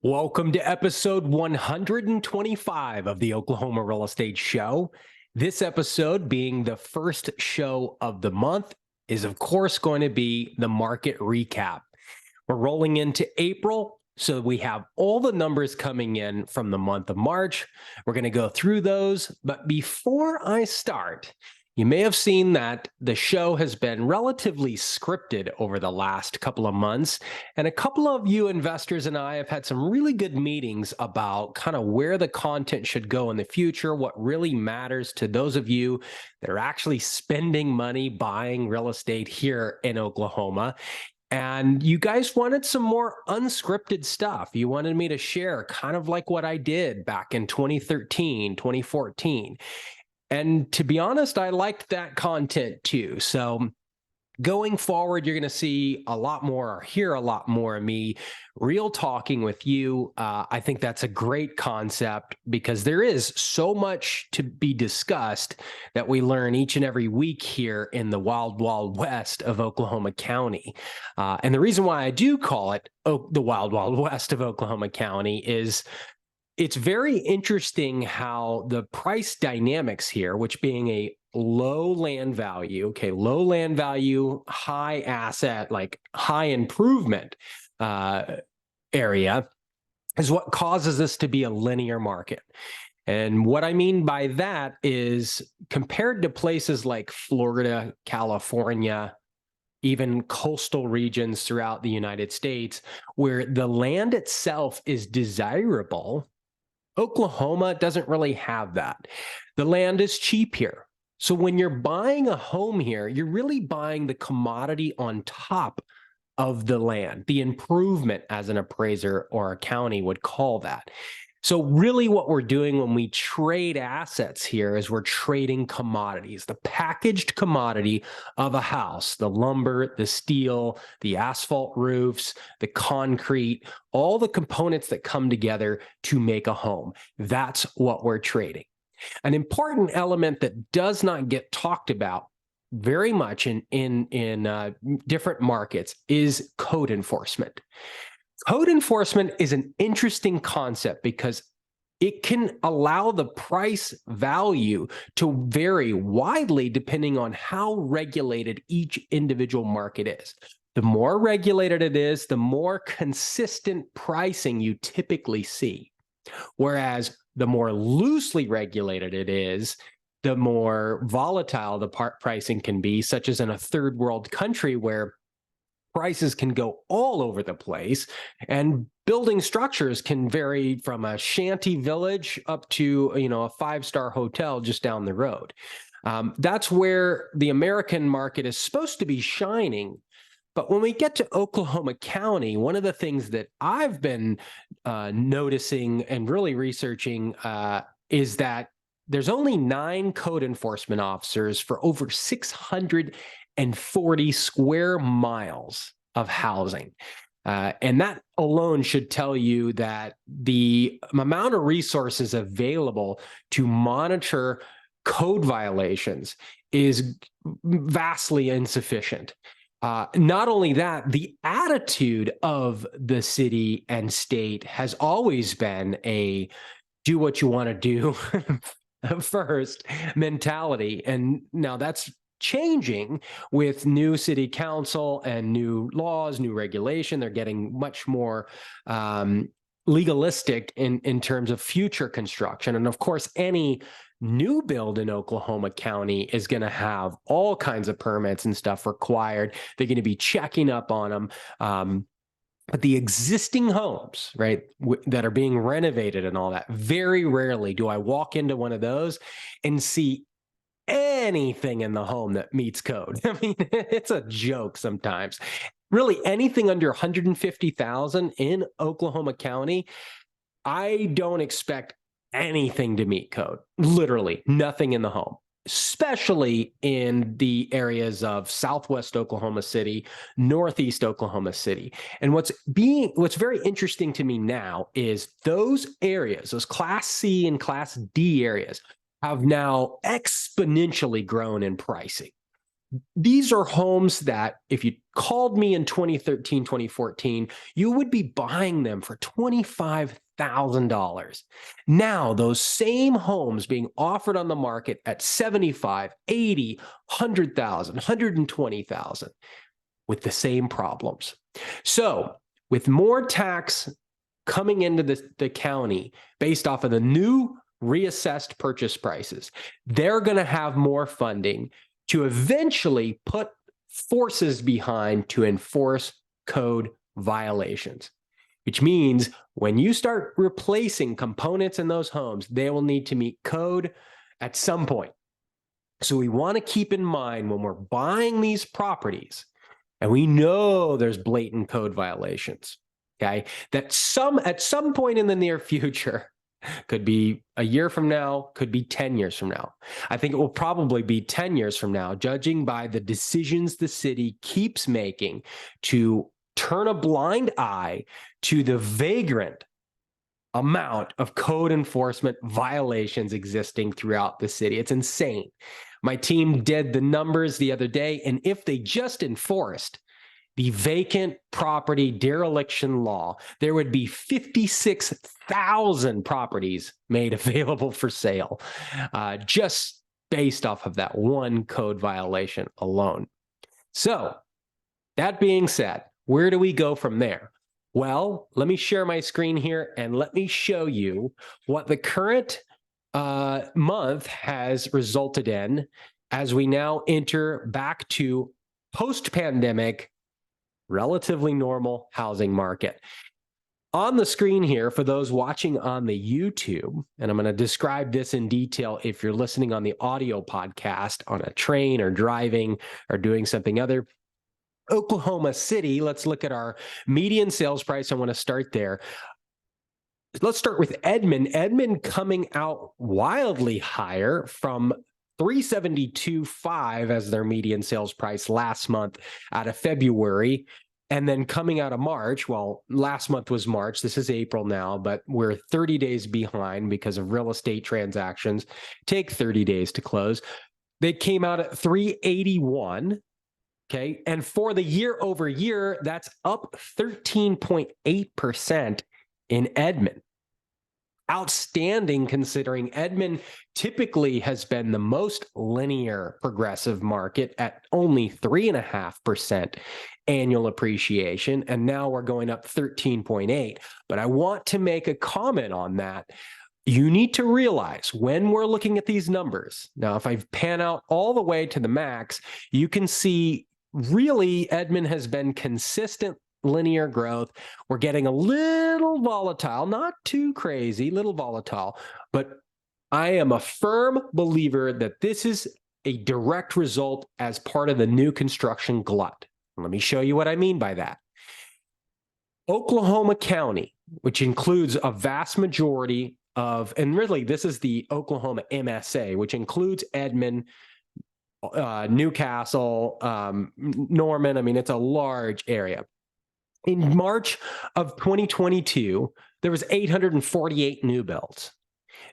Welcome to episode 125 of the Oklahoma Real Estate Show. This episode, being the first show of the month, is of course going to be the market recap. We're rolling into April, so we have all the numbers coming in from the month of March. We're going to go through those, but before I start, you may have seen that the show has been relatively scripted over the last couple of months, and a couple of you investors and I have had some really good meetings about kind of where the content should go in the future, what really matters to those of you that are actually spending money buying real estate here in Oklahoma. And you guys wanted some more unscripted stuff. You wanted me to share kind of like what I did back in 2013, 2014. And to be honest, I liked that content too. So going forward, you're going to see a lot more or hear a lot more of me real talking with you. I think that's a great concept because there is so much to be discussed that we learn each and every week here in the wild, wild west of Oklahoma County. And the reason why I do call it the wild, wild west of Oklahoma County is it's very interesting how the price dynamics here, which being a low land value, high asset, like high improvement area, is what causes this to be a linear market. And what I mean by that is compared to places like Florida, California, even coastal regions throughout the United States, where the land itself is desirable, Oklahoma doesn't really have that. The land is cheap here. So when you're buying a home here, you're really buying the commodity on top of the land, the improvement, as an appraiser or a county would call that. So really what we're doing when we trade assets here is we're trading commodities, the packaged commodity of a house, the lumber, the steel, the asphalt roofs, the concrete, all the components that come together to make a home. That's what we're trading. An important element that does not get talked about very much in different markets is code enforcement. Code enforcement is an interesting concept because it can allow the price value to vary widely depending on how regulated each individual market is. The more regulated it is, the more consistent pricing you typically see. Whereas the more loosely regulated it is, the more volatile the pricing can be, such as in a third world country where prices can go all over the place and building structures can vary from a shanty village up to, a five-star hotel just down the road. That's where the American market is supposed to be shining. But when we get to Oklahoma County, one of the things that I've been noticing and really researching is that there's only 9 code enforcement officers for over 640 square miles of housing. And that alone should tell you that the amount of resources available to monitor code violations is vastly insufficient. Not only that, the attitude of the city and state has always been a do what you want to do first mentality. And now that's changing with new city council and new laws, new regulation. They're getting much more legalistic in terms of future construction. And of course, any new build in Oklahoma County is going to have all kinds of permits and stuff required. They're going to be checking up on them. But the existing homes, right, that are being renovated and all that, very rarely do I walk into one of those and see anything in the home that meets code. I mean, it's a joke sometimes. Really, anything under 150,000 in Oklahoma County, I don't expect anything to meet code. Literally nothing in the home, especially in the areas of Southwest Oklahoma City, Northeast Oklahoma City. And what's very interesting to me now is those areas, those Class C and Class D areas, have now exponentially grown in pricing. These are homes that if you called me in 2013, 2014, you would be buying them for $25,000. Now, those same homes being offered on the market at 75, 80, 100,000, 120,000 with the same problems. So, with more tax coming into the county based off of the new reassessed purchase prices, they're going to have more funding to eventually put forces behind to enforce code violations, which means when you start replacing components in those homes, they will need to meet code at some point. So we want to keep in mind when we're buying these properties, and we know there's blatant code violations, okay, that at some point in the near future, could be a year from now, could be 10 years from now. I think it will probably be 10 years from now, judging by the decisions the city keeps making to turn a blind eye to the vagrant amount of code enforcement violations existing throughout the city. It's insane. My team did the numbers the other day, and if they just enforced the vacant property dereliction law, there would be 56,000 properties made available for sale, just based off of that one code violation alone. So, that being said, where do we go from there? Well, let me share my screen here and let me show you what the current month has resulted in as we now enter back to post-pandemic relatively normal housing market. On the screen here, for those watching on the YouTube, and I'm going to describe this in detail if you're listening on the audio podcast on a train or driving or doing something other. Oklahoma City, let's look at our median sales price. I want to start there. Let's start with Edmond. Edmond coming out wildly higher from 372.5 as their median sales price last month out of February. And then coming out of March, well, last month was March. This is April now, but we're 30 days behind because of real estate transactions. Take 30 days to close. They came out at 381. Okay. And for the year over year, that's up 13.8% in Edmond. Outstanding, considering Edmond typically has been the most linear progressive market at only 3.5% annual appreciation, and now we're going up 13.8. But I want to make a comment on that. You need to realize when we're looking at these numbers, now if I pan out all the way to the max, you can see really Edmond has been consistent linear growth. We're getting a little volatile, not too crazy, little volatile, but I am a firm believer that this is a direct result as part of the new construction glut. Let me show you what I mean by that. Oklahoma County, which includes a vast majority of, and really this is the Oklahoma MSA, which includes Edmond, Newcastle, Norman. I mean, it's a large area. In March of 2022, there was 848 new builds.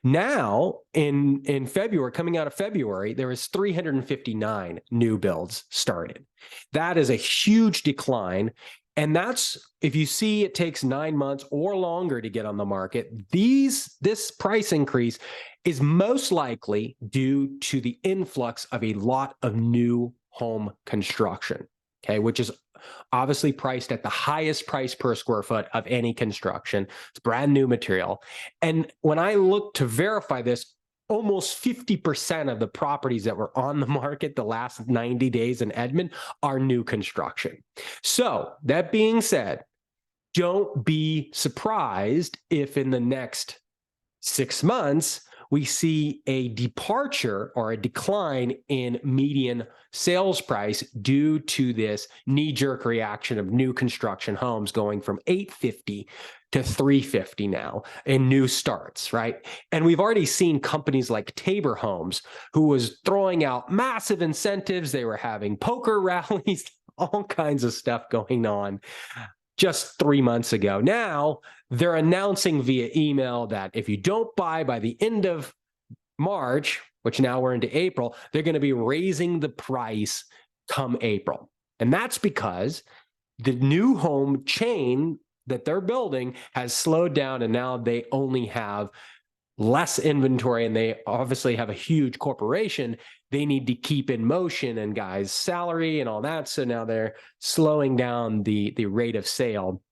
Now, in February, coming out of February, there was 359 new builds started. That is a huge decline. And that's, if you see it takes 9 months or longer to get on the market, this price increase is most likely due to the influx of a lot of new home construction, okay, which is obviously priced at the highest price per square foot of any construction. It's brand new material. And when I look to verify this, almost 50% of the properties that were on the market the last 90 days in Edmond are new construction. So that being said, don't be surprised if in the next 6 months, we see a departure or a decline in median sales price due to this knee-jerk reaction of new construction homes going from 850 to 350 now in new starts, right? And we've already seen companies like Tabor Homes, who was throwing out massive incentives. They were having poker rallies, all kinds of stuff going on just 3 months ago. Now they're announcing via email that if you don't buy by the end of March, which now we're into April, they're going to be raising the price come April. And that's because the new home chain that they're building has slowed down, and now they only have less inventory, and they obviously have a huge corporation they need to keep in motion, and guys' salary and all that. So now they're slowing down the rate of sale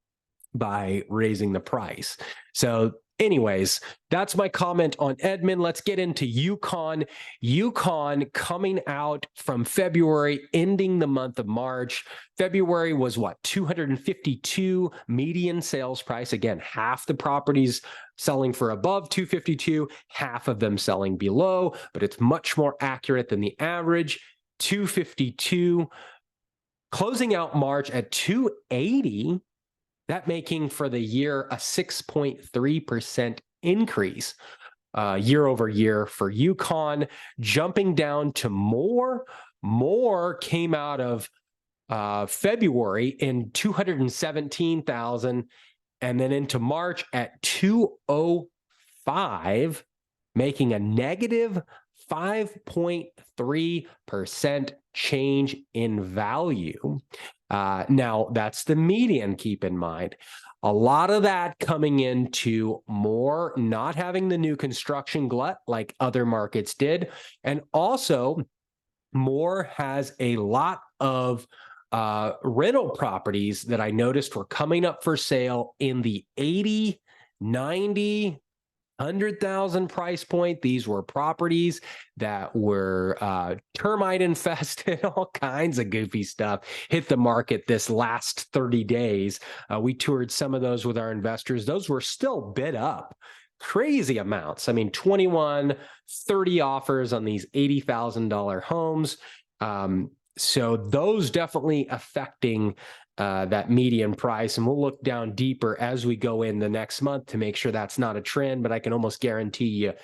by raising the price. So anyways, that's my comment on Edmond. Let's get into Yukon. Yukon coming out from February, ending the month of March. February was what? 252 median sales price. Again, half the properties selling for above 252, half of them selling below, but it's much more accurate than the average. 252, closing out March at 280. That making for the year a 6.3% increase year over year for Yukon. Jumping down to more came out of February in 217,000, and then into March at 205, making a negative 5.3% change in value. Now, that's the median, keep in mind. A lot of that coming into more not having the new construction glut like other markets did. And also, more has a lot of rental properties that I noticed were coming up for sale in the 80, 90, 100,000 price point. These were properties that were termite infested, all kinds of goofy stuff hit the market this last 30 days. We toured some of those with our investors. Those were still bid up crazy amounts. I mean, 21, 30 offers on these $80,000 homes. So those definitely affecting that median price. And we'll look down deeper as we go in the next month to make sure that's not a trend, but I can almost guarantee you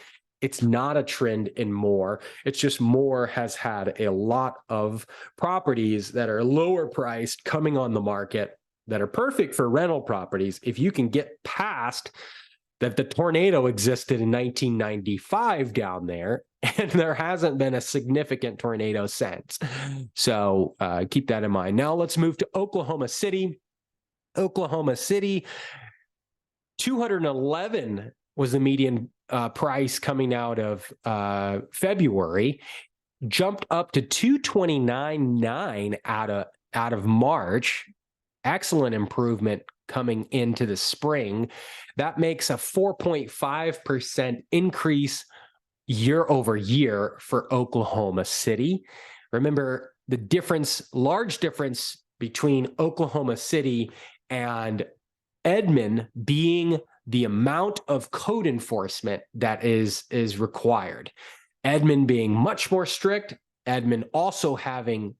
it's not a trend in more. It's just more has had a lot of properties that are lower priced coming on the market that are perfect for rental properties. If you can get past that the tornado existed in 1995 down there, and there hasn't been a significant tornado since. So keep that in mind. Now let's move to Oklahoma City. Oklahoma City, 211 was the median price coming out of February, jumped up to 229.9 out of March. Excellent improvement coming into the spring. That makes a 4.5% increase year over year for Oklahoma City. Remember the large difference between Oklahoma City and Edmond being the amount of code enforcement that is required. Edmond being much more strict, Edmond also having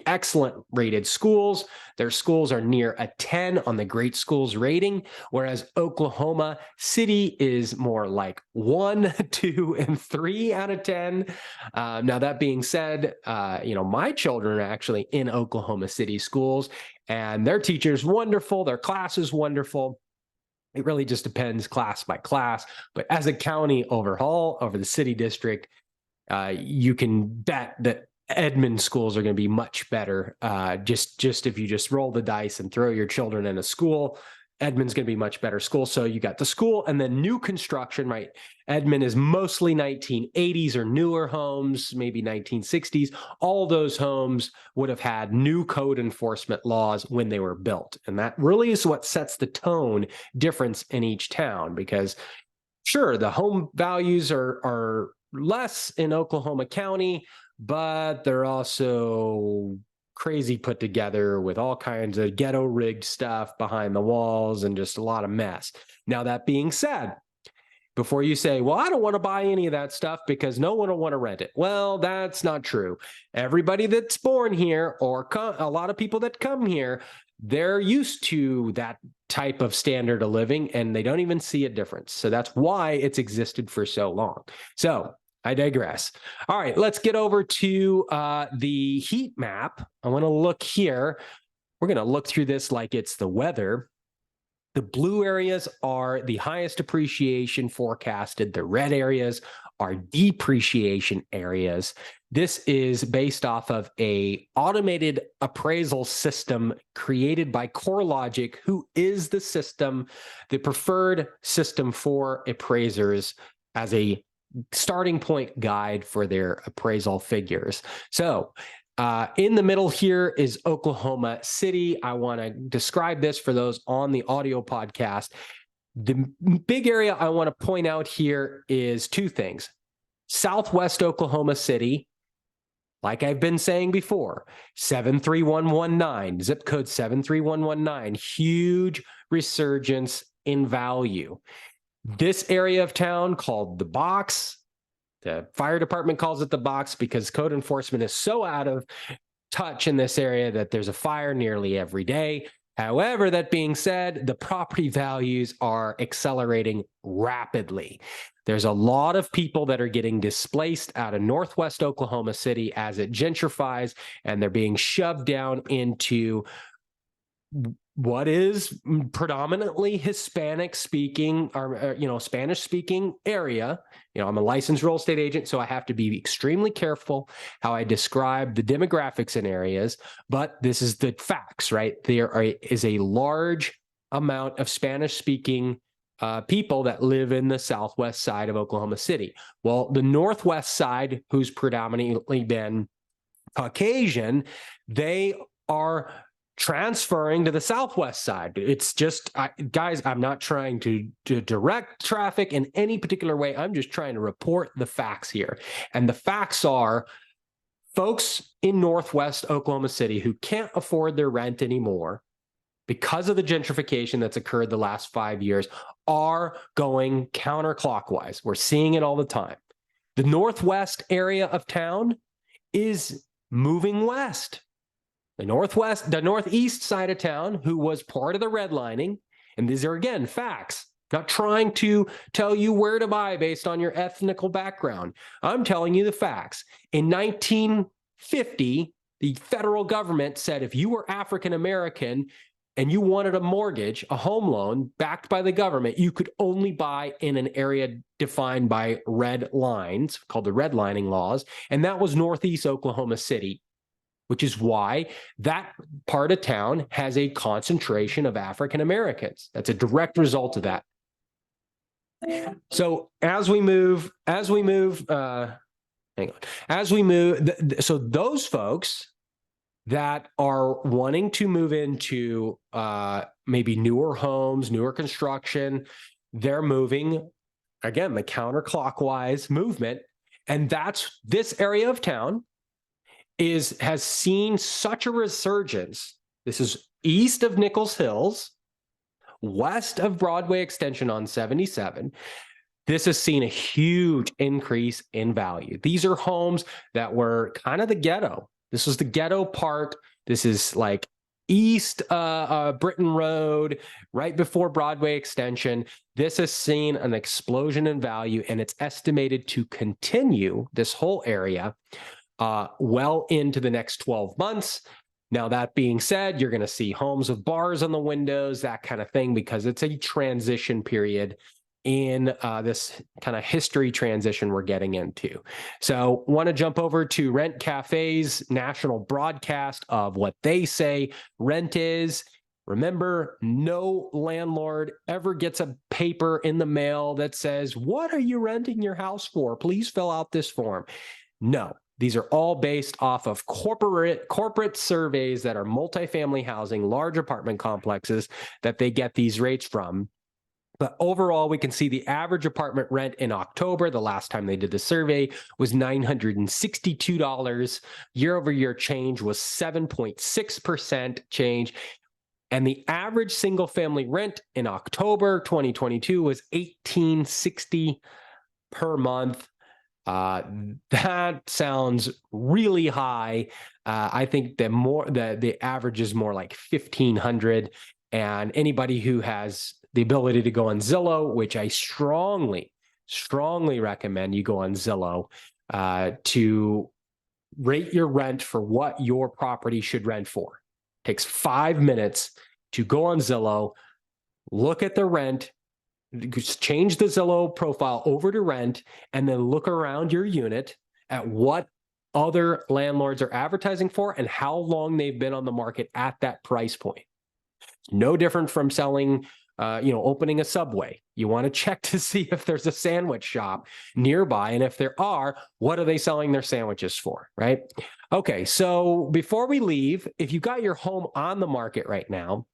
excellent rated schools. Their schools are near a 10 on the great schools rating, whereas Oklahoma City is more like 1, 2, and 3 out of 10. Now, that being said, my children are actually in Oklahoma City schools, and their teacher's wonderful. Their class is wonderful. It really just depends class by class. But as a county overhaul over the city district, you can bet that Edmond schools are going to be much better. Just if you just roll the dice and throw your children in a school, Edmond's going to be much better school. So you got the school and then new construction, right? Edmond is mostly 1980s or newer homes, maybe 1960s. All those homes would have had new code enforcement laws when they were built. And that really is what sets the tone difference in each town, because sure, the home values are less in Oklahoma County, but they're also crazy put together with all kinds of ghetto rigged stuff behind the walls and just a lot of mess. Now, that being said, before you say, well, I don't want to buy any of that stuff because no one will want to rent it. Well, that's not true. Everybody that's born here or a lot of people that come here, they're used to that type of standard of living and they don't even see a difference. So that's why it's existed for so long. So I digress. All right, let's get over to the heat map. I want to look here. We're going to look through this like it's the weather. The blue areas are the highest appreciation forecasted. The red areas are depreciation areas. This is based off of a automated appraisal system created by CoreLogic, who is the preferred system for appraisers as a starting point guide for their appraisal figures. So in the middle here is Oklahoma City. I want to describe this for those on the audio podcast. The big area I want to point out here is two things. Southwest Oklahoma City, like I've been saying before, 73119, zip code 73119, huge resurgence in value. This area of town called the Box, the fire department calls it the Box because code enforcement is so out of touch in this area that there's a fire nearly every day. However, that being said, the property values are accelerating rapidly. There's a lot of people that are getting displaced out of Northwest Oklahoma City as it gentrifies, and they're being shoved down into what is predominantly Hispanic speaking or, Spanish speaking area. I'm a licensed real estate agent, so I have to be extremely careful how I describe the demographics in areas, but this is the facts, right? Is a large amount of Spanish speaking people that live in the southwest side of Oklahoma City. Well, the northwest side, who's predominantly been Caucasian, they are transferring to the southwest side. It's just, guys, I'm not trying to direct traffic in any particular way. I'm just trying to report the facts here. And the facts are folks in Northwest Oklahoma City who can't afford their rent anymore because of the gentrification that's occurred the last 5 years are going counterclockwise. We're seeing it all the time. The Northwest area of town is moving west. The northeast side of town, who was part of the redlining, and these are, again, facts, not trying to tell you where to buy based on your ethnical background. I'm telling you the facts. In 1950, the federal government said if you were African American and you wanted a mortgage, a home loan backed by the government, you could only buy in an area defined by red lines, called the redlining laws, and that was Northeast Oklahoma City, which is why that part of town has a concentration of African Americans. That's a direct result of that. So as we move, so those folks that are wanting to move into maybe newer homes, newer construction, they're moving, again, the counterclockwise movement. And that's this area of town has seen such a resurgence. This is east of Nichols Hills, west of Broadway Extension on 77. This has seen a huge increase in value. These are homes that were kind of the ghetto. This was the ghetto part. This is like East Britain Road, right before Broadway Extension. This has seen an explosion in value, and it's estimated to continue, this whole area, well into the next 12 months. Now, that being said, you're going to see homes with bars on the windows, that kind of thing, because it's a transition period in this kind of history transition we're getting into. So want to jump over to Rent Cafe's national broadcast of what they say rent is. Remember, no landlord ever gets a paper in the mail that says, "What are you renting your house for? Please fill out this form." No. These are all based off of corporate surveys that are multifamily housing, large apartment complexes that they get these rates from. But overall, we can see the average apartment rent in October, the last time they did the survey, was $962. Year-over-year change was 7.6% change. And the average single-family rent in October 2022 was $1,860 per month. That sounds really high. I think the average is more like 1,500. And anybody who has the ability to go on Zillow, which I strongly recommend you go on Zillow to rate your rent for what your property should rent for. It takes 5 minutes to go on Zillow, look at the rent, change the Zillow profile over to rent, and then look around your unit at what other landlords are advertising for and how long they've been on the market at that price point. No different from selling, opening a Subway. You want to check to see if there's a sandwich shop nearby. And if there are, what are they selling their sandwiches for, right? Okay, so before we leave, if you got your home on the market right now,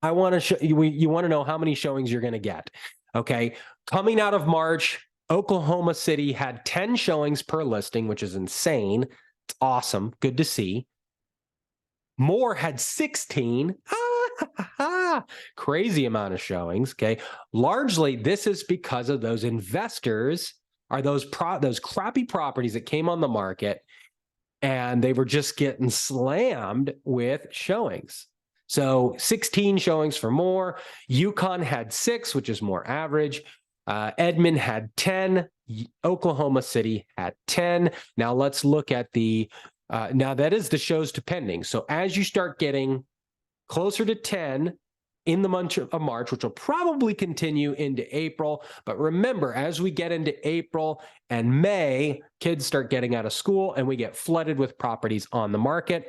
I want to show you, you want to know how many showings you're going to get. Okay, coming out of March, Oklahoma City had 10 showings per listing, which is insane. It's awesome. Good to see. Moore had 16. Crazy amount of showings. Okay. Largely, this is because of those investors are those crappy properties that came on the market and they were just getting slammed with showings. So 16 showings for Moore. Yukon had 6, which is more average. Edmond had 10. Oklahoma City had 10. Now let's look at now that is the shows to pending. So as you start getting closer to 10 in the month of March, which will probably continue into April. But remember, as we get into April and May, kids start getting out of school and we get flooded with properties on the market.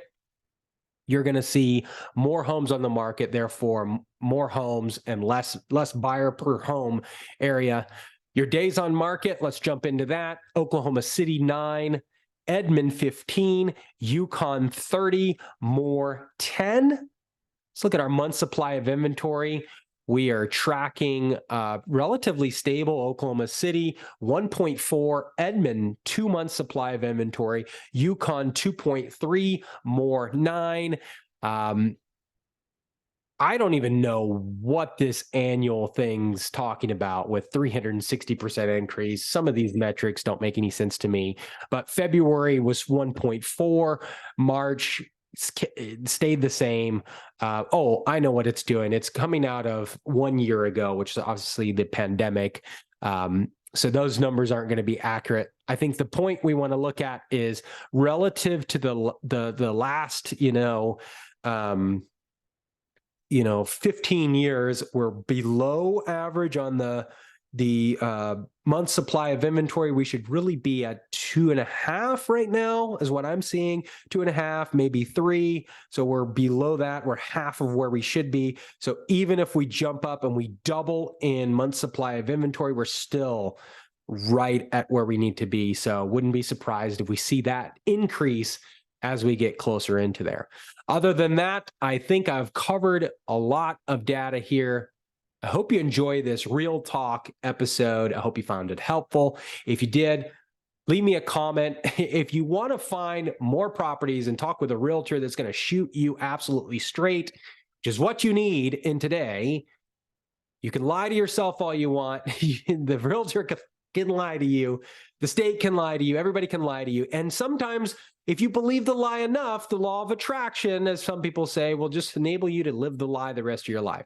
You're going to see more homes on the market, therefore more homes and less buyer per home area. Your days on market, let's jump into that. Oklahoma City 9, Edmond 15, Yukon 30, Moore 10. Let's look at our month supply of inventory. We are tracking relatively stable. Oklahoma City 1.4, Edmond 2 months supply of inventory, Yukon 2.3, Moore 9. I don't even know what this annual thing's talking about with 360% increase. Some of these metrics don't make any sense to me, but February was 1.4, March stayed the same. I know what it's doing. It's coming out of 1 year ago, which is obviously the pandemic. So those numbers aren't going to be accurate. I think the point we want to look at is relative to the last, 15 years, we're below average on the month supply of inventory. We should really be at 2.5 right now is what I'm seeing. 2.5, maybe 3. So we're below that. We're half of where we should be. So even if we jump up and we double in month supply of inventory, we're still right at where we need to be. So wouldn't be surprised if we see that increase as we get closer into there. Other than that, I think I've covered a lot of data here. I hope you enjoy this Real Talk episode. I hope you found it helpful. If you did, leave me a comment. If you want to find more properties and talk with a realtor that's going to shoot you absolutely straight, which is what you need in today, you can lie to yourself all you want. The realtor can lie to you. The state can lie to you. Everybody can lie to you. And sometimes if you believe the lie enough, the law of attraction, as some people say, will just enable you to live the lie the rest of your life.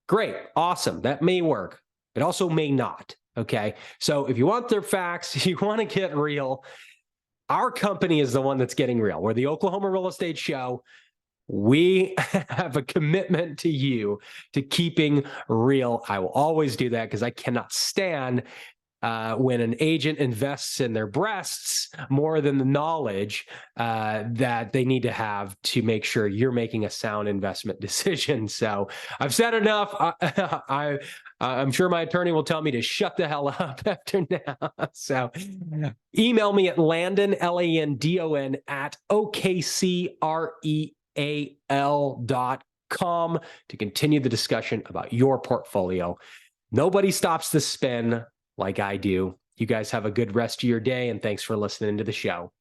Great. Awesome. That may work. It also may not. Okay. So if you want their facts, you want to get real, our company is the one that's getting real. We're the Oklahoma Real Estate Show. We have a commitment to you to keeping real. I will always do that because I cannot stand when an agent invests in their breasts more than the knowledge that they need to have to make sure you're making a sound investment decision. So I've said enough. I'm sure my attorney will tell me to shut the hell up after now. So email me at Landon, Landon, at okcreal.com to continue the discussion about your portfolio. Nobody stops the spin like I do. You guys have a good rest of your day, and thanks for listening to the show.